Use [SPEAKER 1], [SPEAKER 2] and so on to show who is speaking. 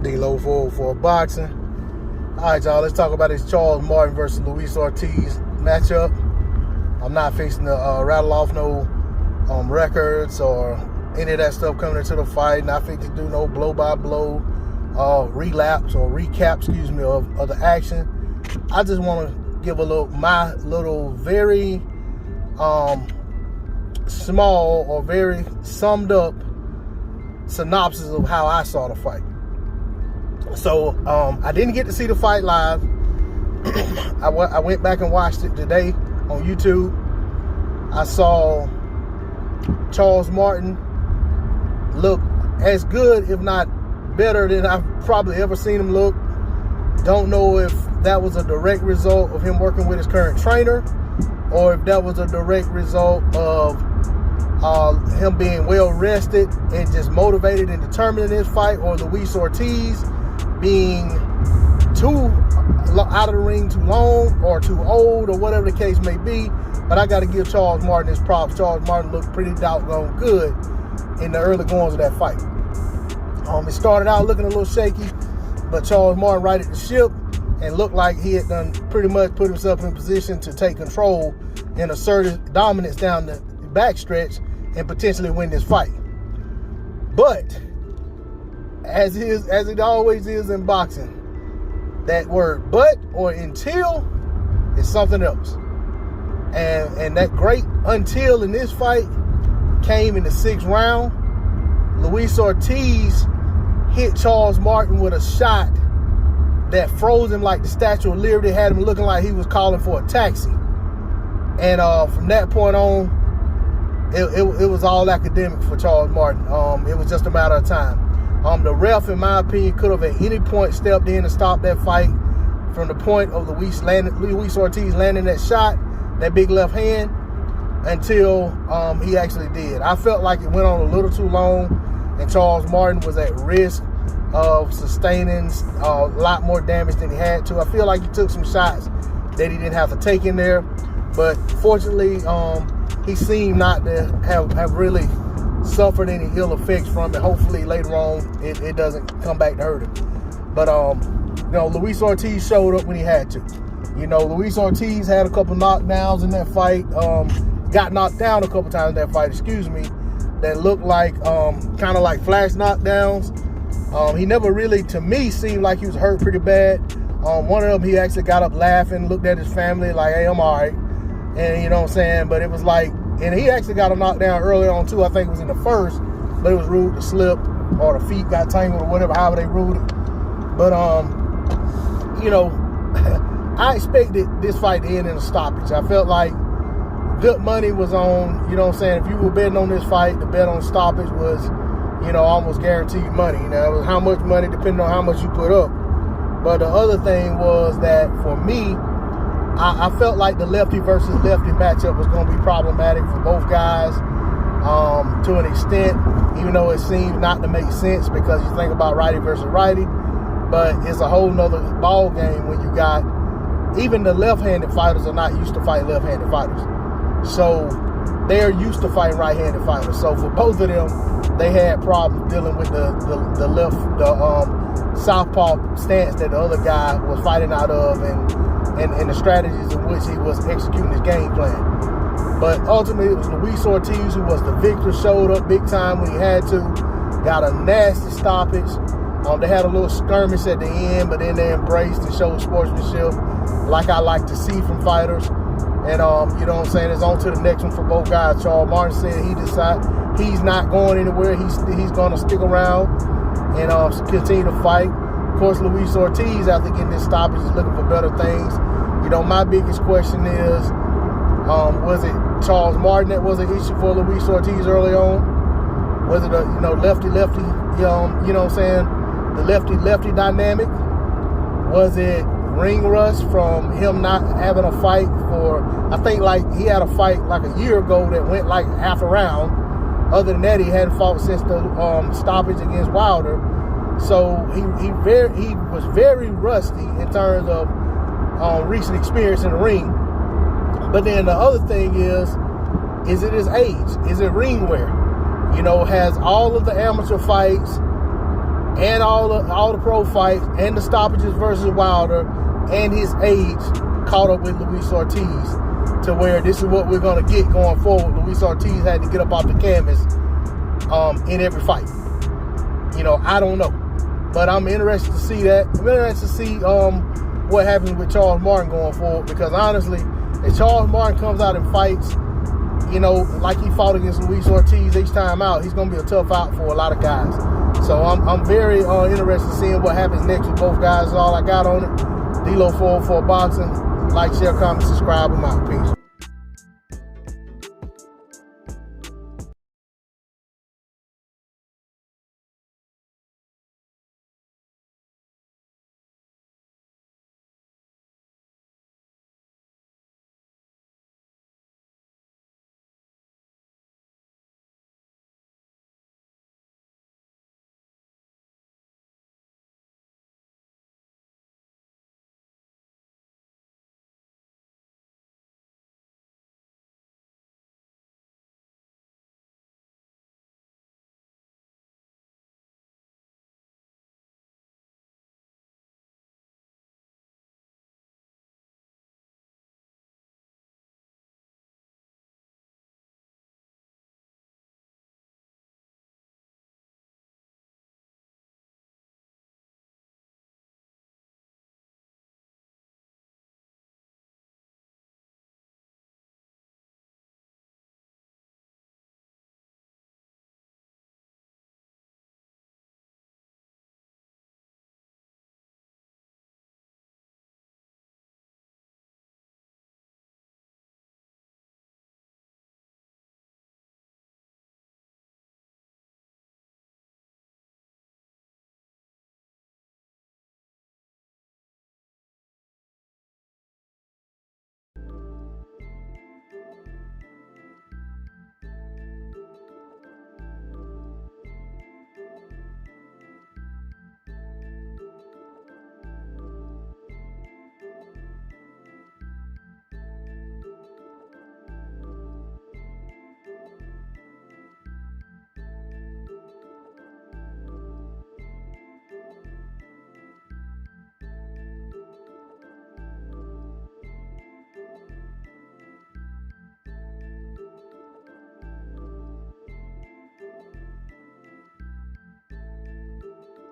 [SPEAKER 1] D-Lo for boxing. All right, y'all, let's talk about this Charles Martin versus Luis Ortiz matchup. I'm not fixing to rattle off no records or any of that stuff coming into the fight. Not fixing to do no blow-by-blow relapse or recap, of the action. I just want to give my little very small or very summed up synopsis of how I saw the fight. So I didn't get to see the fight live. I went back and watched it today on YouTube. I saw Charles Martin look as good, if not better, than I've probably ever seen him look. Don't know if that was a direct result of him working with his current trainer, or if that was a direct result of him being well rested and just motivated and determined in this fight, or Luis Ortiz being too out of the ring too long or too old, or whatever the case may be. But I got to give Charles Martin his props. Charles Martin looked pretty doggone good in the early goings of that fight. It started out looking a little shaky, but Charles Martin righted the ship and looked like he had done pretty much put himself in position to take control and assert dominance down the backstretch and potentially win this fight. But as it always is in boxing, that word "but" or "until" is something else. And that great "until" in this fight came in the 6th round. Luis Ortiz hit Charles Martin with a shot that froze him like the Statue of Liberty, had him looking like he was calling for a taxi. And from that point on, it was all academic for Charles Martin. It was just a matter of time. The ref, in my opinion, could have at any point stepped in and stopped that fight from the point of Luis Ortiz landing that shot, that big left hand, until he actually did. I felt like it went on a little too long, and Charles Martin was at risk of sustaining a lot more damage than he had to. I feel like he took some shots that he didn't have to take in there, but fortunately, he seemed not to have really suffered any ill effects from it. Hopefully later on it doesn't come back to hurt him. But Luis Ortiz showed up when he had to. Luis Ortiz had a couple knockdowns in that fight. Got knocked down a couple times in that fight, that looked like kind of like flash knockdowns. He never really, to me, seemed like he was hurt pretty bad. One of them, he actually got up laughing, looked at his family like, "Hey, I'm all right." And you know what I'm saying? But it was like, and he actually got a knockdown early on too. I think it was in the first, but it was ruled to slip, or the feet got tangled, or whatever, however they ruled it. But I expected this fight to end in a stoppage. I felt like good money was on, if you were betting on this fight, the bet on stoppage was, almost guaranteed money. It was how much money depending on how much you put up. But the other thing was that for me, I felt like the lefty versus lefty matchup was going to be problematic for both guys to an extent, even though it seems not to make sense because you think about righty versus righty. But it's a whole nother ball game when you got, even the left-handed fighters are not used to fighting left-handed fighters. So they're used to fighting right-handed fighters. So for both of them, they had problems dealing with the southpaw stance that the other guy was fighting out of, and the strategies in which he was executing his game plan. But ultimately, it was Luis Ortiz who was the victor, showed up big time when he had to, got a nasty stoppage. They had a little skirmish at the end, but then they embraced and showed sportsmanship like I like to see from fighters. And, it's on to the next one for both guys. Charles Martin said he's not going anywhere. He's going to stick around and continue to fight. Of course, Luis Ortiz, after getting this stoppage, is looking for better things. My biggest question is, was it Charles Martin that was an issue for Luis Ortiz early on? Was it a lefty-lefty, the lefty-lefty dynamic? Was it ring rust from him not having a fight for, I think like he had a fight like a year ago that went like half a round. Other than that, he hadn't fought since the stoppage against Wilder. So he was very rusty in terms of recent experience in the ring. But then the other thing is it his age? Is it ring wear? Has all of the amateur fights and all the pro fights and the stoppages versus Wilder and his age caught up with Luis Ortiz to where this is what we're going to get going forward. Luis Ortiz had to get up off the canvas in every fight. You know, I don't know. But I'm interested to see that. I'm interested to see what happens with Charles Martin going forward, because honestly, if Charles Martin comes out and fights, you know, like he fought against Luis Ortiz each time out, he's going to be a tough out for a lot of guys. So I'm very interested in seeing what happens next with both guys. That's all I got on it. D-Lo 404 Boxing. Like, share, comment, subscribe. I'm out. Peace.